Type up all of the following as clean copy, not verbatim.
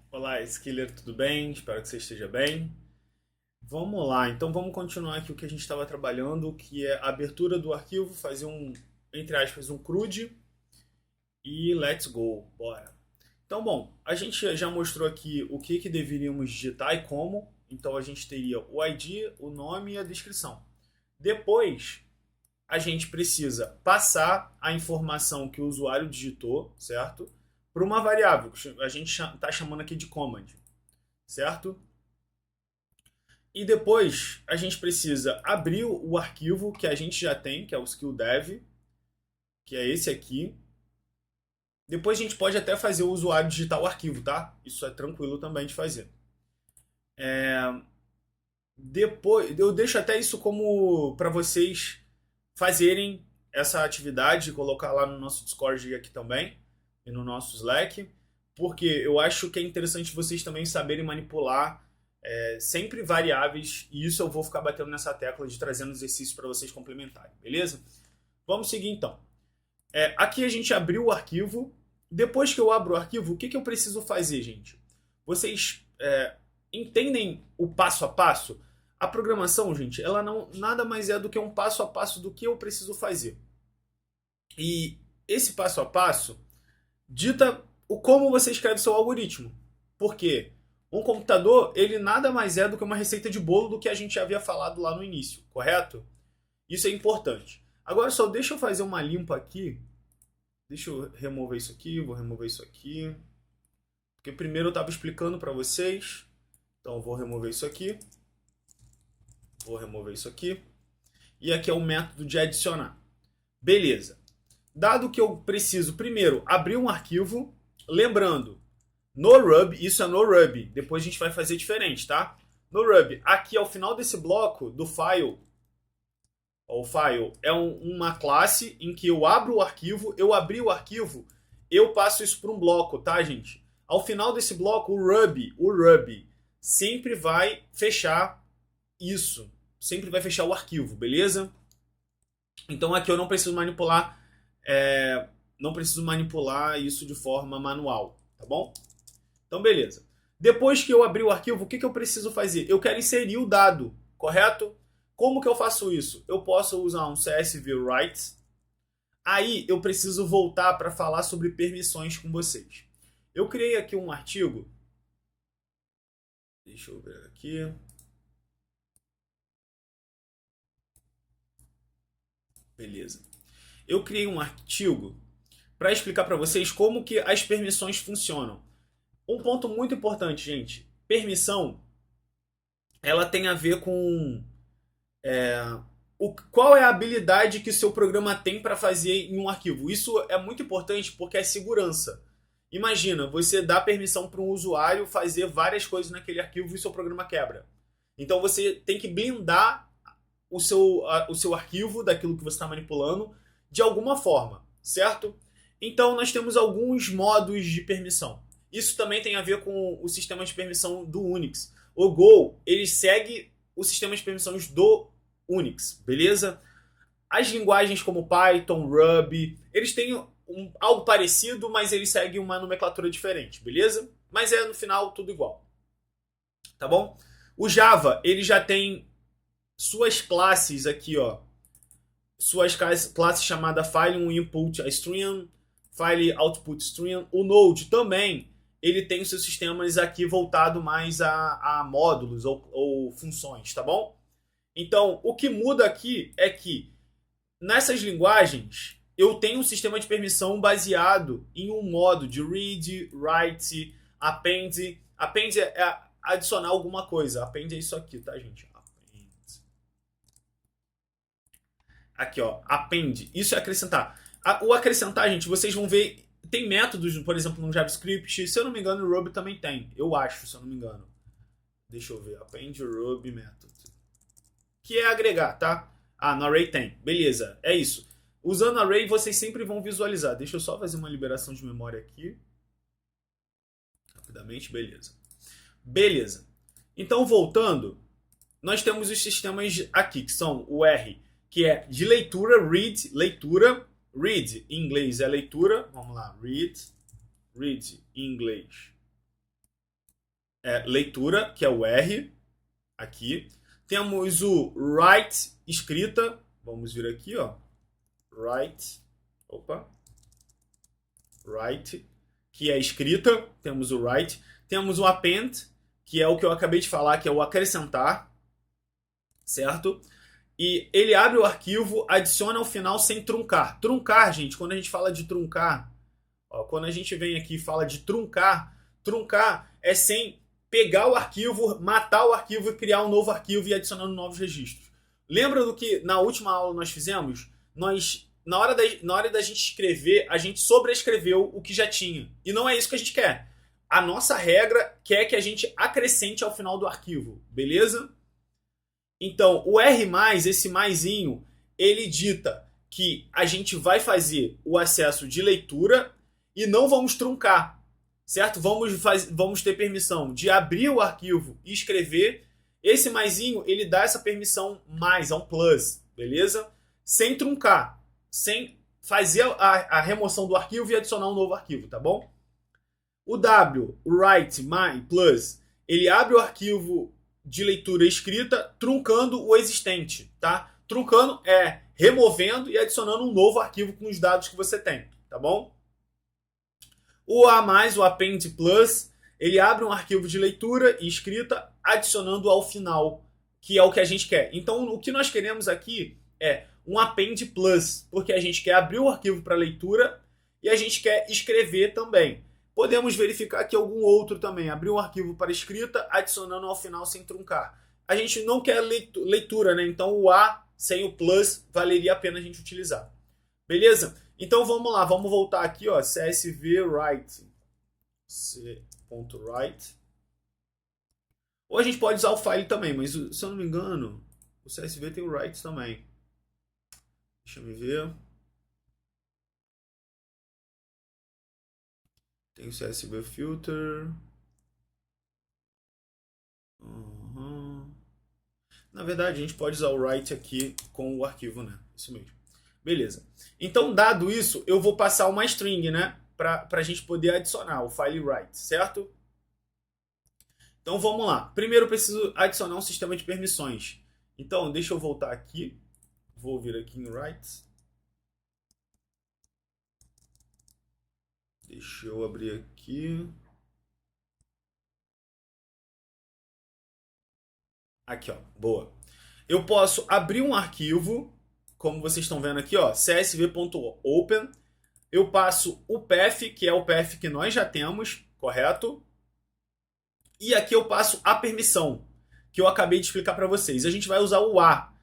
Olá, Skiller, tudo bem? Espero que você esteja bem. Vamos lá, então vamos continuar aqui o que a gente estava trabalhando, que é a abertura do arquivo, fazer entre aspas, um CRUD e let's go, bora. Então, bom, a gente já mostrou aqui o que deveríamos digitar e como, então a gente teria o ID, o nome e a descrição. Depois, a gente precisa passar a informação que o usuário digitou, certo? Para uma variável, que a gente está chamando aqui de command, certo? E depois a gente precisa abrir o arquivo que a gente já tem, que é o skill_dev, que é esse aqui. Depois a gente pode até fazer o usuário digitar o arquivo, tá? Isso é tranquilo também de fazer. Depois eu deixo até isso como para vocês fazerem essa atividade, colocar lá no nosso Discord aqui também e no nosso Slack, porque eu acho que é interessante vocês também saberem manipular sempre variáveis, e isso eu vou ficar batendo nessa tecla de trazendo exercícios para vocês complementarem, beleza? Vamos seguir então. Aqui a gente abriu o arquivo. Depois que eu abro o arquivo, o que eu preciso fazer, gente? Vocês entendem o passo a passo? A programação, gente, ela não nada mais é do que um passo a passo do que eu preciso fazer. E esse passo a passo dita o como você escreve seu algoritmo. Por quê? Um computador, ele nada mais é do que uma receita de bolo do que a gente já havia falado lá no início, correto? Isso é importante. Agora só deixa eu fazer uma limpa aqui. Deixa eu remover isso aqui, vou remover isso aqui. Porque primeiro eu estava explicando para vocês. Então eu vou remover isso aqui. Vou remover isso aqui. E aqui é o método de adicionar. Beleza. Dado que eu preciso primeiro abrir um arquivo, lembrando, no Ruby, isso é no Ruby, depois a gente vai fazer diferente, tá? No Ruby, aqui ao final desse bloco do file, o file é uma classe em que eu abro o arquivo, eu abri o arquivo, eu passo isso para um bloco, tá, gente? Ao final desse bloco, o Ruby sempre vai fechar isso, sempre vai fechar o arquivo, beleza? Então aqui eu não preciso manipular, não preciso manipular isso de forma manual, tá bom? Então beleza. Depois que eu abrir o arquivo, o que eu preciso fazer? Eu quero inserir o dado, correto? Como que eu faço isso? Eu posso usar um CSV write. Aí eu preciso voltar para falar sobre permissões com vocês. Eu criei aqui um artigo. Deixa eu ver aqui. Beleza. Eu criei um artigo para explicar para vocês como que as permissões funcionam. Um ponto muito importante, gente. Permissão, ela tem a ver com qual é a habilidade que o seu programa tem para fazer em um arquivo. Isso é muito importante porque é segurança. Imagina, você dá permissão para um usuário fazer várias coisas naquele arquivo e seu programa quebra. Então você tem que blindar o seu arquivo daquilo que você está manipulando de alguma forma, certo? Então nós temos alguns modos de permissão. Isso também tem a ver com o sistema de permissão do Unix. O Go, ele segue o sistema de permissões do Unix, beleza? As linguagens como Python, Ruby, eles têm algo parecido, mas eles seguem uma nomenclatura diferente, beleza? Mas no final tudo igual, tá bom? O Java, ele já tem suas classes aqui, ó. Suas classes chamadas file input string, file output string. O Node também, ele tem os seus sistemas aqui voltado mais a módulos ou funções, tá bom? Então, o que muda aqui é que nessas linguagens eu tenho um sistema de permissão baseado em um modo de read, write, append. Append é adicionar alguma coisa. Append é isso aqui, tá, gente? Append. Aqui, ó. Append. Isso é acrescentar. O acrescentar, gente, vocês vão ver. Tem métodos, por exemplo, no JavaScript. Se eu não me engano, no Ruby também tem. Eu acho, se eu não me engano. Deixa eu ver. Append Ruby method. Que é agregar, tá? No Array tem. Beleza, é isso. Usando Array, vocês sempre vão visualizar. Deixa eu só fazer uma liberação de memória aqui. Rapidamente, beleza. Beleza. Então, voltando, nós temos os sistemas aqui, que são o R, que é de leitura, read, leitura. Read, em inglês, é leitura. Vamos lá, read em inglês. leitura, que é o R, aqui. Temos o write, escrita. Vamos vir aqui, ó. Write. Opa. Write, que é escrita. Temos o write. Temos o append, que é o que eu acabei de falar, que é o acrescentar. Certo? E ele abre o arquivo, adiciona ao final sem truncar. Truncar, gente, quando a gente fala de truncar, ó, quando a gente vem aqui e fala de truncar, truncar é sem pegar o arquivo, matar o arquivo e criar um novo arquivo e adicionando novos registros. Lembra do que na última aula nós fizemos? Na hora da gente escrever, a gente sobrescreveu o que já tinha. E não é isso que a gente quer. A nossa regra quer que a gente acrescente ao final do arquivo, beleza? Então, o R+, esse maisinho, ele dita que a gente vai fazer o acesso de leitura e não vamos truncar, certo? Vamos ter permissão de abrir o arquivo e escrever. Esse maisinho, ele dá essa permissão mais, é um plus, beleza? Sem truncar, sem fazer a remoção do arquivo e adicionar um novo arquivo, tá bom? O W, o write, my, plus, ele abre o arquivo de leitura escrita, truncando o existente, tá? Truncando é removendo e adicionando um novo arquivo com os dados que você tem, tá bom? O A+, o append plus, ele abre um arquivo de leitura e escrita, adicionando ao final, que é o que a gente quer. Então, o que nós queremos aqui é um append plus, porque a gente quer abrir o arquivo para leitura e a gente quer escrever também. Podemos verificar aqui algum outro também. Abrir um arquivo para escrita, adicionando ao final sem truncar. A gente não quer leitura, né? Então o A sem o plus valeria a pena a gente utilizar. Beleza? Então vamos lá, vamos voltar aqui, ó, csv write. c.write. Ou a gente pode usar o file também, mas se eu não me engano, o csv tem o write também. Deixa eu ver. Tem o CSV Filter. Na verdade, a gente pode usar o write aqui com o arquivo, né? Isso mesmo. Beleza. Então, dado isso, eu vou passar uma string, né? Para a gente poder adicionar o file write, certo? Então, vamos lá. Primeiro, eu preciso adicionar um sistema de permissões. Então, deixa eu voltar aqui. Vou vir aqui em write. Deixa eu abrir aqui. Aqui, ó. Boa. Eu posso abrir um arquivo, como vocês estão vendo aqui, ó, csv.open. Eu passo o path, que é o path que nós já temos, correto? E aqui eu passo a permissão, que eu acabei de explicar para vocês. A gente vai usar o A.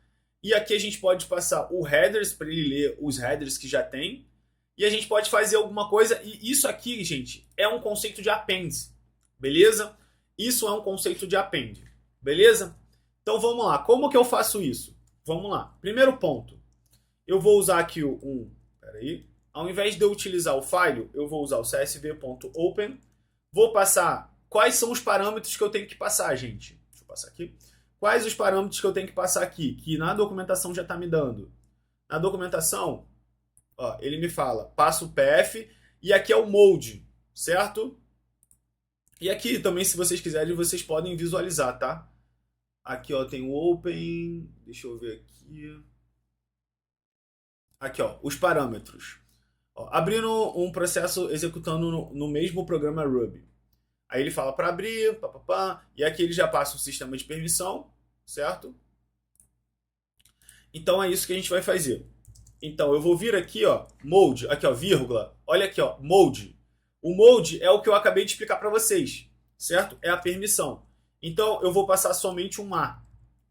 E aqui a gente pode passar o headers para ele ler os headers que já tem. E a gente pode fazer alguma coisa. E isso aqui, gente, é um conceito de append. Beleza? Isso é um conceito de append. Beleza? Então vamos lá. Como que eu faço isso? Vamos lá. Primeiro ponto. Eu vou usar aqui Peraí. Ao invés de eu utilizar o file, eu vou usar o csv.open. Vou passar quais são os parâmetros que eu tenho que passar, gente. Deixa eu passar aqui. Quais os parâmetros que eu tenho que passar aqui? Que na documentação já está me dando. Na documentação, ó, ele me fala, passa o path, e aqui é o mode, certo? E aqui também, se vocês quiserem, vocês podem visualizar, tá? Aqui, ó, tem o open, deixa eu ver aqui. Aqui, ó, os parâmetros. Ó, abrindo um processo executando no mesmo programa Ruby. Aí ele fala para abrir, e aqui ele já passa o sistema de permissão, certo? Então é isso que a gente vai fazer. Então, eu vou vir aqui, ó, mode, aqui, ó, vírgula. Olha aqui, ó, mode. O mode é o que eu acabei de explicar para vocês, certo? É a permissão. Então, eu vou passar somente um A,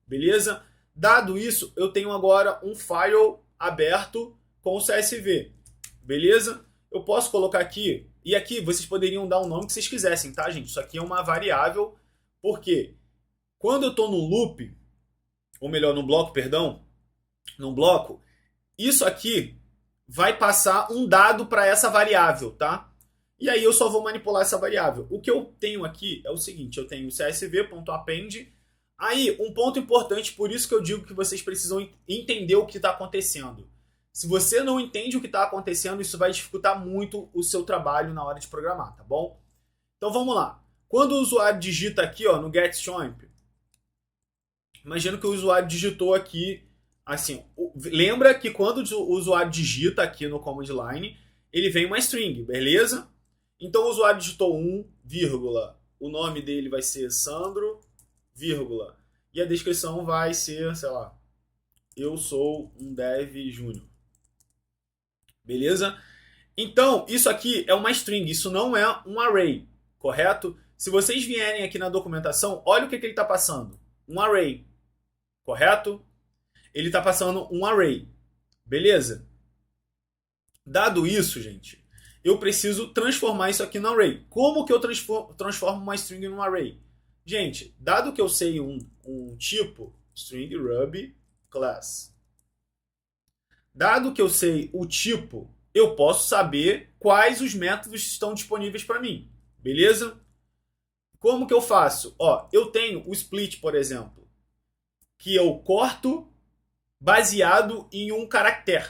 beleza? Dado isso, eu tenho agora um file aberto com o CSV, beleza? Eu posso colocar aqui, e aqui vocês poderiam dar o nome que vocês quisessem, tá, gente? Isso aqui é uma variável, porque quando eu estou no loop, ou melhor, no bloco, perdão, no bloco, isso aqui vai passar um dado para essa variável, tá? E aí eu só vou manipular essa variável. O que eu tenho aqui é o seguinte, eu tenho csv.append. Aí, um ponto importante, por isso que eu digo que vocês precisam entender o que está acontecendo. Se você não entende o que está acontecendo, isso vai dificultar muito o seu trabalho na hora de programar, tá bom? Então vamos lá. Quando o usuário digita aqui, ó, no getString, imagina que o usuário digitou aqui, assim, lembra que quando o usuário digita aqui no command line, ele vem uma string, beleza? Então o usuário digitou 1, vírgula, o nome dele vai ser Sandro, vírgula, e a descrição vai ser, sei lá, eu sou um dev júnior. Beleza? Então, isso aqui é uma string, isso não é um array, correto? Se vocês vierem aqui na documentação, olha o que ele está passando. Um array, correto? Ele está passando um array, beleza? Dado isso, gente, eu preciso transformar isso aqui no array. Como que eu transformo uma string num array? Gente, dado que eu sei um tipo, string ruby class. Dado que eu sei o tipo, eu posso saber quais os métodos estão disponíveis para mim, beleza? Como que eu faço? Ó, eu tenho o split, por exemplo, que eu corto baseado em um caractere.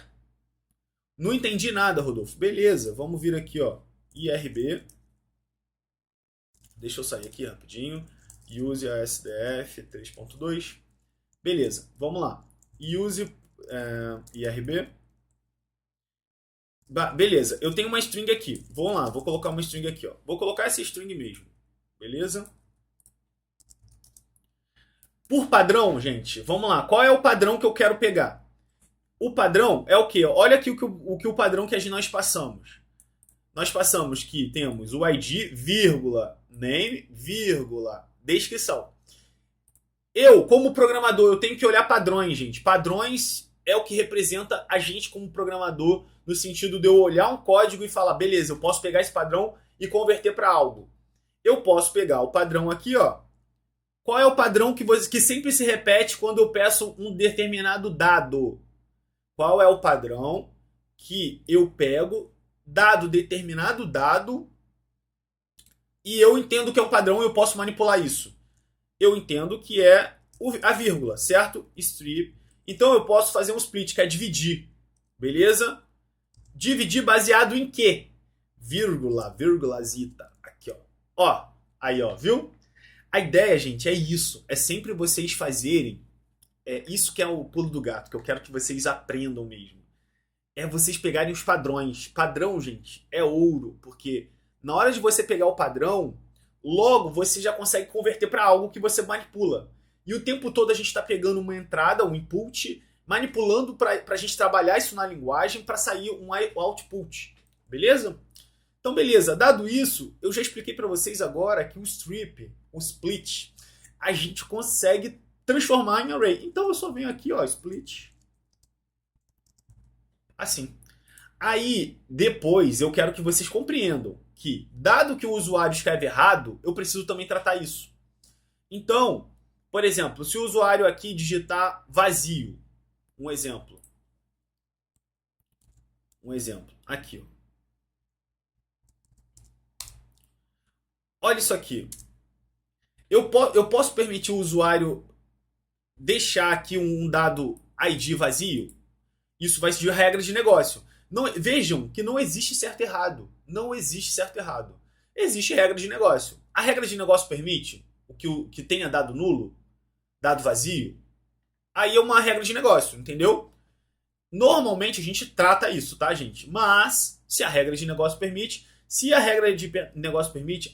Não entendi nada, Rodolfo. Beleza, vamos vir aqui, ó, IRB. Deixa eu sair aqui rapidinho. Use a SDF 3.2. Beleza, vamos lá. Use IRB. Beleza, eu tenho uma string aqui. Vamos lá, vou colocar uma string aqui, ó. Vou colocar essa string mesmo. Beleza? Por padrão, gente, vamos lá. Qual é o padrão que eu quero pegar? O padrão é o quê? Olha aqui o padrão que nós passamos. Nós passamos que temos o ID, vírgula, name, vírgula, descrição. Eu, como programador, eu tenho que olhar padrões, gente. Padrões é o que representa a gente como programador, no sentido de eu olhar um código e falar, beleza, eu posso pegar esse padrão e converter para algo. Eu posso pegar o padrão aqui, ó. Qual é o padrão que sempre se repete quando eu peço um determinado dado? Qual é o padrão que eu pego, dado determinado dado, e eu entendo que é um padrão e eu posso manipular isso? Eu entendo que é a vírgula, certo? Strip. Então eu posso fazer um split, que é dividir. Beleza? Dividir baseado em quê? Vírgula, vírgulazita. Aqui, ó. Ó, aí, ó, viu? A ideia, gente, é isso. É sempre vocês fazerem. Isso que é o pulo do gato, que eu quero que vocês aprendam mesmo. É vocês pegarem os padrões. Padrão, gente, é ouro. Porque na hora de você pegar o padrão, logo você já consegue converter para algo que você manipula. E o tempo todo a gente está pegando uma entrada, um input, manipulando para a gente trabalhar isso na linguagem para sair um output. Beleza? Então, beleza. Dado isso, eu já expliquei para vocês agora que o strip, o split, a gente consegue transformar em array. Então, eu só venho aqui, ó, split. Assim. Aí, depois, eu quero que vocês compreendam que, dado que o usuário escreve errado, eu preciso também tratar isso. Então, por exemplo, se o usuário aqui digitar vazio, um exemplo. Aqui, ó. Olha isso aqui. Eu posso permitir o usuário deixar aqui um dado ID vazio? Isso vai ser regra de negócio. Não, vejam que não existe certo e errado. Não existe certo e errado. Existe regra de negócio. A regra de negócio permite que tenha dado nulo, dado vazio. Aí é uma regra de negócio, entendeu? Normalmente a gente trata isso, tá, gente? Mas, se a regra de negócio permite,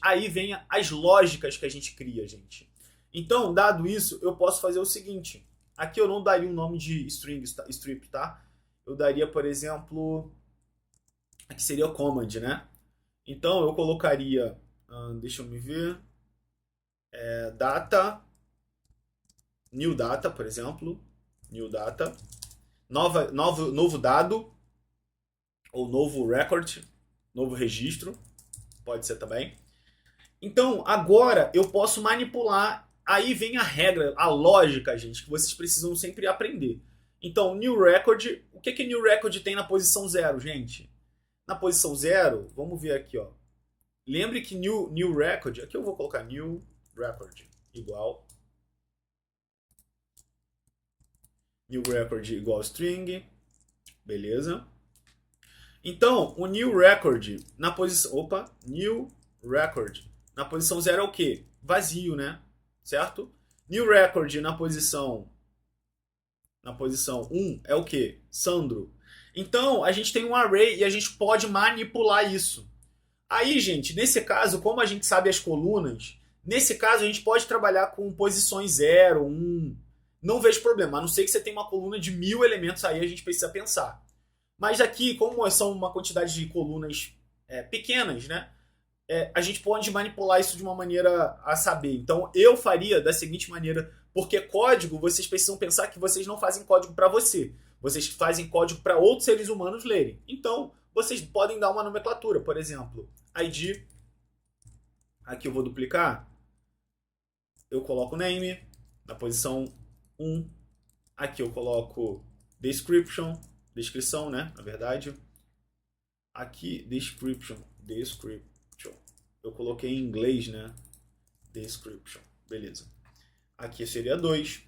aí vem as lógicas que a gente cria, gente. Então, dado isso, eu posso fazer o seguinte. Aqui eu não daria um nome de strip, tá? Eu daria, por exemplo, aqui seria o command, né? Então eu colocaria, deixa eu me ver, data, new data, por exemplo, new data, novo dado, ou novo record, novo registro, pode ser também. Então agora eu posso manipular, aí vem a regra, a lógica, gente, que vocês precisam sempre aprender. Então, new record, o que new record tem na posição 0, gente? Na posição 0, vamos ver aqui, ó. Lembre que new record, aqui eu vou colocar new record igual new record igual string, beleza? Então, o new record na posição, new record na posição 0 é o quê? Vazio, né? Certo? New record na posição 1 é o quê? Sandro. Então, a gente tem um array e a gente pode manipular isso. Aí, gente, nesse caso, como a gente sabe as colunas, nesse caso a gente pode trabalhar com posições 0, 1. Não vejo problema, a não ser que você tenha uma coluna de 1000 elementos, aí a gente precisa pensar. Mas aqui, como são uma quantidade de colunas pequenas, né? A gente pode manipular isso de uma maneira a saber. Então, eu faria da seguinte maneira, porque código, vocês precisam pensar que vocês não fazem código para você. Vocês fazem código para outros seres humanos lerem. Então, vocês podem dar uma nomenclatura. Por exemplo, ID. Aqui eu vou duplicar. Eu coloco name na posição 1. Aqui eu coloco descrição, né? Na verdade. Aqui, description. Eu coloquei em inglês, né? Description. Beleza. Aqui seria 2.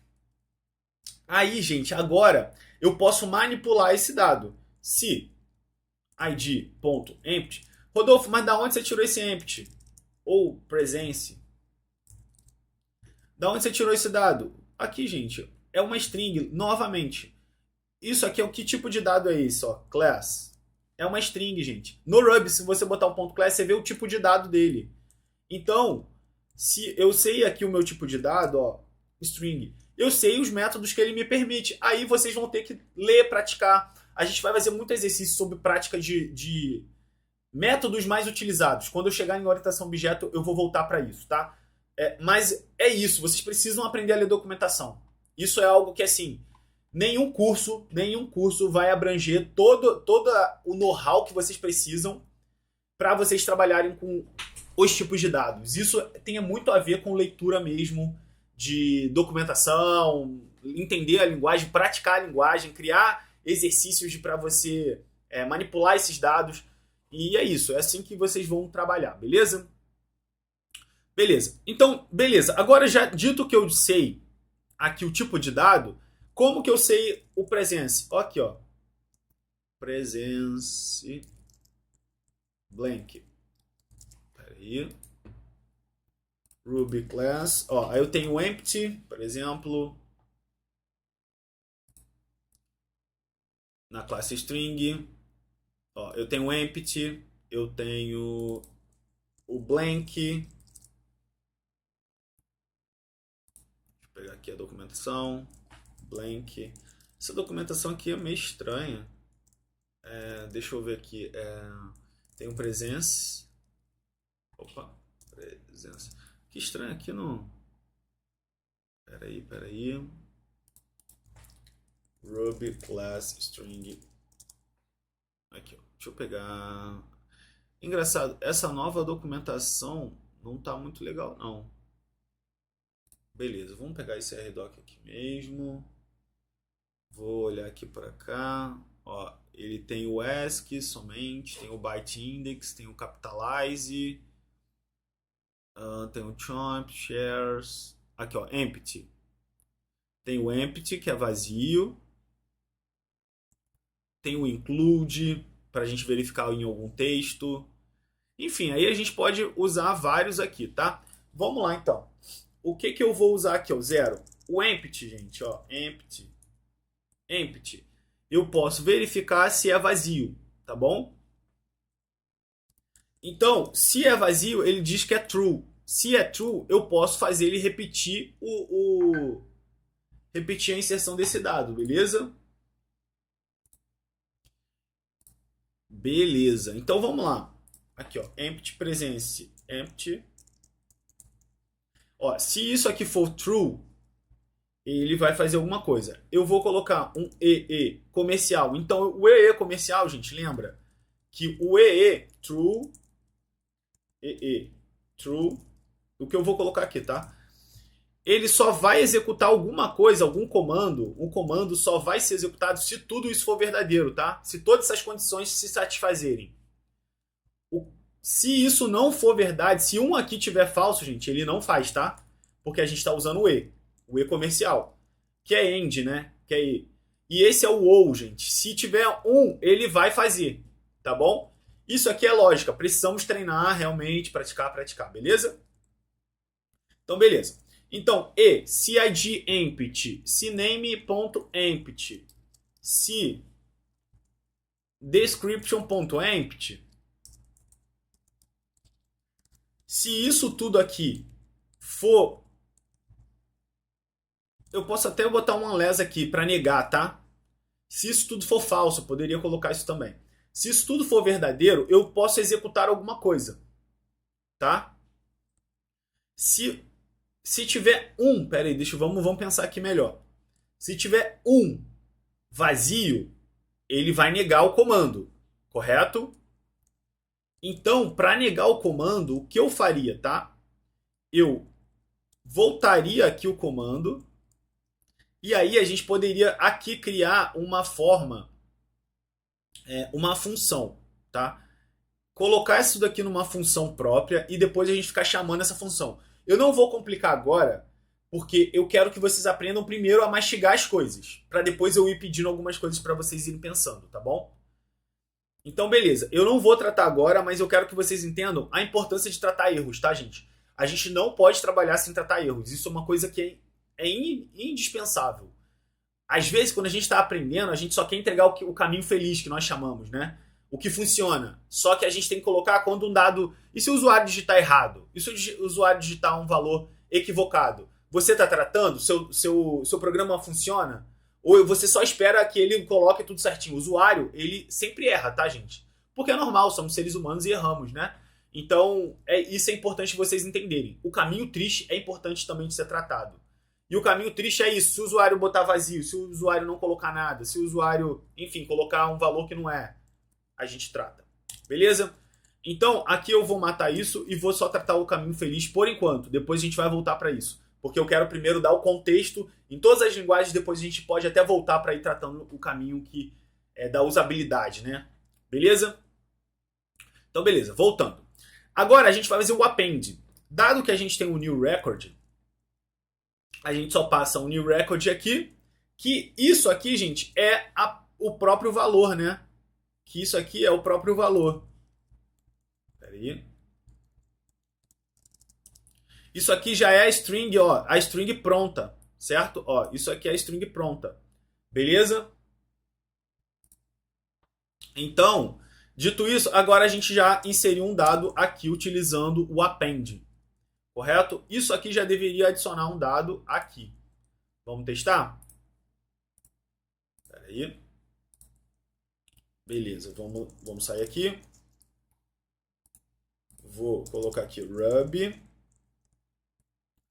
Aí, gente, agora eu posso manipular esse dado. Se id.empty. Rodolfo, mas da onde você tirou esse empty? Ou presence? Da onde você tirou esse dado? Aqui, gente, é uma string, novamente. Isso aqui é o que tipo de dado é esse, ó? Class. É uma string, gente. No Ruby, se você botar o ponto class, você vê o tipo de dado dele. Então, se eu sei aqui o meu tipo de dado, ó, string, eu sei os métodos que ele me permite. Aí vocês vão ter que ler, praticar. A gente vai fazer muito exercício sobre prática de métodos mais utilizados. Quando eu chegar em orientação objeto, eu vou voltar para isso, tá? Mas é isso, vocês precisam aprender a ler documentação. Isso é algo que, assim, nenhum curso vai abranger todo o know-how que vocês precisam para vocês trabalharem com os tipos de dados. Isso tem muito a ver com leitura mesmo de documentação, entender a linguagem, praticar a linguagem, criar exercícios para você manipular esses dados. E é isso, é assim que vocês vão trabalhar, beleza? Beleza. Então, beleza. Agora, já dito que eu sei aqui o tipo de dado, como que eu sei o presence? Aqui, ó. Presence blank. Peraí. Ruby class. Ó, aí eu tenho empty, por exemplo. Na classe string. Ó, eu tenho empty. Eu tenho o blank. Deixa eu pegar aqui a documentação. Blank. Essa documentação aqui é meio estranha. Deixa eu ver aqui. Tem um presence. Opa, presence. Que estranho aqui no. Peraí. Ruby class string. Aqui, ó. Deixa eu pegar. Engraçado, essa nova documentação não tá muito legal, não. Beleza, vamos pegar esse RDoc aqui mesmo. Vou olhar aqui para cá. Ó, ele tem o ASCII somente, tem o byte index, tem o capitalize, tem o chomp, shares. Aqui, ó, empty. Tem o empty, que é vazio. Tem o include, para a gente verificar em algum texto. Enfim, aí a gente pode usar vários aqui, tá? Vamos lá, então. O que eu vou usar aqui? O 0. O empty, gente, ó. Empty. Eu posso verificar se é vazio, tá bom? Então, se é vazio, ele diz que é true. Se é true, eu posso fazer ele repetir repetir a inserção desse dado, beleza? Beleza. Então vamos lá. Aqui, ó, empty presence, empty. Ó, se isso aqui for true, ele vai fazer alguma coisa. Eu vou colocar um EE comercial. Então, o EE comercial, gente, lembra que o EE true, o que eu vou colocar aqui, tá? Ele só vai executar alguma coisa, algum comando. O comando só vai ser executado se tudo isso for verdadeiro, tá? Se todas essas condições se satisfazerem. Se isso não for verdade, se um aqui tiver falso, gente, ele não faz, tá? Porque a gente está usando o E comercial, que é end, né? Que é E. E esse é o ou, gente. Se tiver um, ele vai fazer, tá bom? Isso aqui é lógica. Precisamos treinar realmente, praticar, beleza? Então, beleza. Então, e cid empty, cname.empty, se description.empty, se isso tudo aqui for... Eu posso até botar um unless aqui para negar, tá? Se isso tudo for falso, eu poderia colocar isso também. Se isso tudo for verdadeiro, eu posso executar alguma coisa, tá? Se tiver um, peraí, vamos pensar aqui melhor. Se tiver um vazio, ele vai negar o comando, correto? Então, para negar o comando, o que eu faria, tá? Eu voltaria aqui o comando e aí a gente poderia aqui criar uma forma, uma função, tá? Colocar isso daqui numa função própria e depois a gente ficar chamando essa função. Eu não vou complicar agora, porque eu quero que vocês aprendam primeiro a mastigar as coisas, para depois eu ir pedindo algumas coisas para vocês irem pensando, tá bom? Então, beleza. Eu não vou tratar agora, mas eu quero que vocês entendam a importância de tratar erros, tá, gente? A gente não pode trabalhar sem tratar erros. Isso é uma coisa que é indispensável. Às vezes, quando a gente está aprendendo, a gente só quer entregar o caminho feliz, que nós chamamos, né? O que funciona. Só que a gente tem que colocar quando um dado... E se o usuário digitar errado? E se o usuário digitar um valor equivocado? Você está tratando? Seu programa funciona? Ou você só espera que ele coloque tudo certinho? O usuário, ele sempre erra, tá, gente? Porque é normal, somos seres humanos e erramos, né? Então, isso é importante vocês entenderem. O caminho triste é importante também de ser tratado. E o caminho triste é isso. Se o usuário botar vazio, se o usuário não colocar nada, se o usuário, enfim, colocar um valor que não é, a gente trata. Beleza? Então, aqui eu vou matar isso e vou só tratar o caminho feliz por enquanto. Depois a gente vai voltar para isso. Porque eu quero primeiro dar o contexto em todas as linguagens, depois a gente pode até voltar para ir tratando o caminho que é da usabilidade, né? Beleza? Então, beleza. Voltando. Agora a gente vai fazer o append. Dado que a gente tem o new record, a gente só passa um new record aqui, que isso aqui, gente, é o próprio valor, né? Que isso aqui é o próprio valor. Espera aí. Isso aqui já é a string, ó, a string pronta, certo? Ó, isso aqui é a string pronta. Beleza? Então, dito isso, agora a gente já inseriu um dado aqui utilizando o append. Correto? Isso aqui já deveria adicionar um dado aqui. Vamos testar? Espera aí. Beleza, vamos sair aqui. Vou colocar aqui Ruby.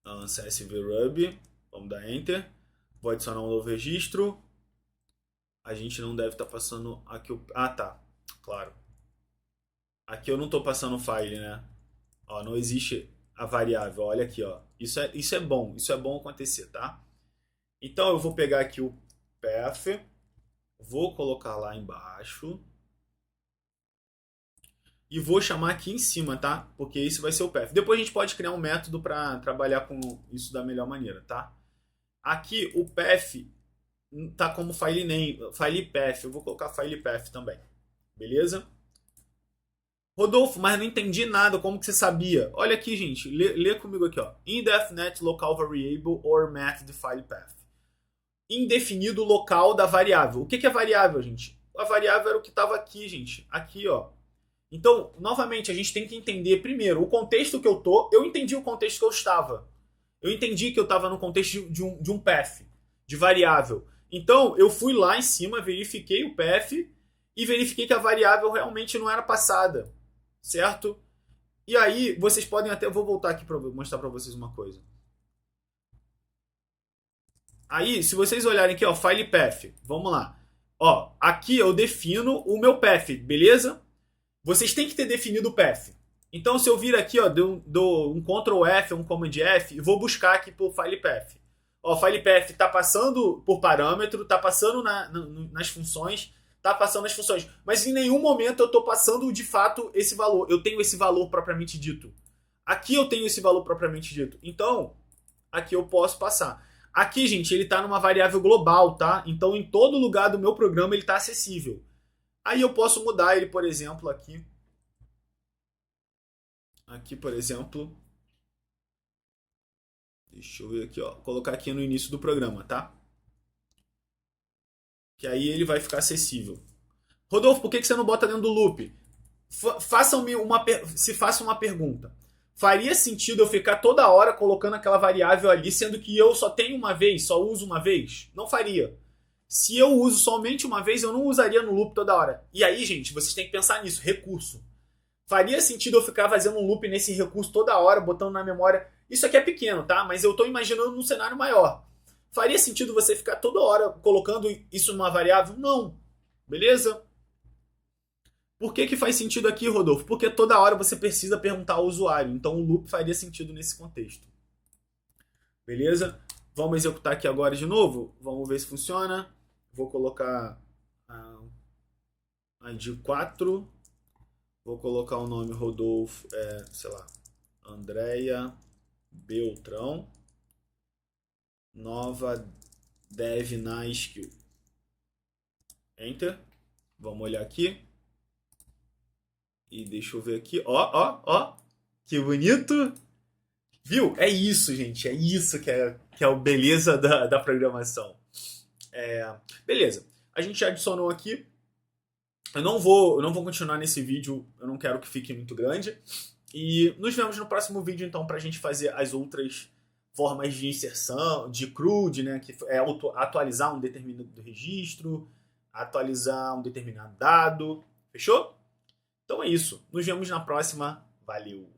CSV Ruby. Vamos dar Enter. Vou adicionar um novo registro. A gente não deve estar passando aqui o... Ah, tá. Claro. Aqui eu não estou passando o file, né? Ó, não existe a variável. Olha aqui, ó. Isso é bom. Isso é bom acontecer, tá? Então eu vou pegar aqui o path. Vou colocar lá embaixo. E vou chamar aqui em cima, tá? Porque esse vai ser o path. Depois a gente pode criar um método para trabalhar com isso da melhor maneira, tá? Aqui o path tá como file name, file path. Eu vou colocar file path também. Beleza? Rodolfo, mas não entendi nada. Como que você sabia? Olha aqui, gente. Lê comigo aqui, ó. Indefinite local variable or method file path. Indefinido local da variável. O que é variável, gente? A variável era o que estava aqui, gente. Aqui, ó. Então, novamente, a gente tem que entender primeiro o contexto que eu tô. Eu entendi o contexto que eu estava. Eu entendi que eu estava no contexto de um path, de variável. Então, eu fui lá em cima, verifiquei o path e verifiquei que a variável realmente não era passada. Certo? E aí, vocês podem até... Eu vou voltar aqui para mostrar para vocês uma coisa. Aí, se vocês olharem aqui, ó, file path. Vamos lá. Ó, aqui eu defino o meu path, beleza? Vocês têm que ter definido o path. Então, se eu vir aqui, ó, dou um Ctrl F, um Command F, e vou buscar aqui por file path. Ó, file path está passando por parâmetro, está passando nas funções, está passando nas funções. Mas em nenhum momento eu estou passando de fato esse valor. Eu tenho esse valor propriamente dito. Aqui eu tenho esse valor propriamente dito. Então, aqui eu posso passar. Aqui, gente, ele está numa variável global, tá? Então, em todo lugar do meu programa ele está acessível. Aí eu posso mudar ele, por exemplo, aqui. Aqui, por exemplo, Deixa eu ver aqui, ó. Vou colocar aqui no início do programa, tá? Que aí ele vai ficar acessível. Rodolfo, por que você não bota dentro do loop? Se faça uma pergunta. Faria sentido eu ficar toda hora colocando aquela variável ali, sendo que eu só tenho uma vez, só uso uma vez? Não faria. Se eu uso somente uma vez, eu não usaria no loop toda hora. E aí, gente, vocês têm que pensar nisso, recurso. Faria sentido eu ficar fazendo um loop nesse recurso toda hora, botando na memória. Isso aqui é pequeno, tá? Mas eu tô imaginando num cenário maior. Faria sentido você ficar toda hora colocando isso numa variável? Não. Beleza? Por que faz sentido aqui, Rodolfo? Porque toda hora você precisa perguntar ao usuário. Então o loop faria sentido nesse contexto. Beleza? Vamos executar aqui agora de novo. Vamos ver se funciona. Vou colocar a ID 4. Vou colocar o nome Rodolfo, sei lá, Andréia Beltrão. Nova dev na skill. Enter. Vamos olhar aqui. E deixa eu ver aqui. Ó. Que bonito. Viu? É isso, gente. É isso que é a beleza da programação. Beleza. A gente adicionou aqui. Eu não vou continuar nesse vídeo. Eu não quero que fique muito grande. E nos vemos no próximo vídeo, então, para a gente fazer as outras formas de inserção, de CRUD, né? Que é atualizar um determinado registro, atualizar um determinado dado. Fechou? Então é isso. Nos vemos na próxima. Valeu!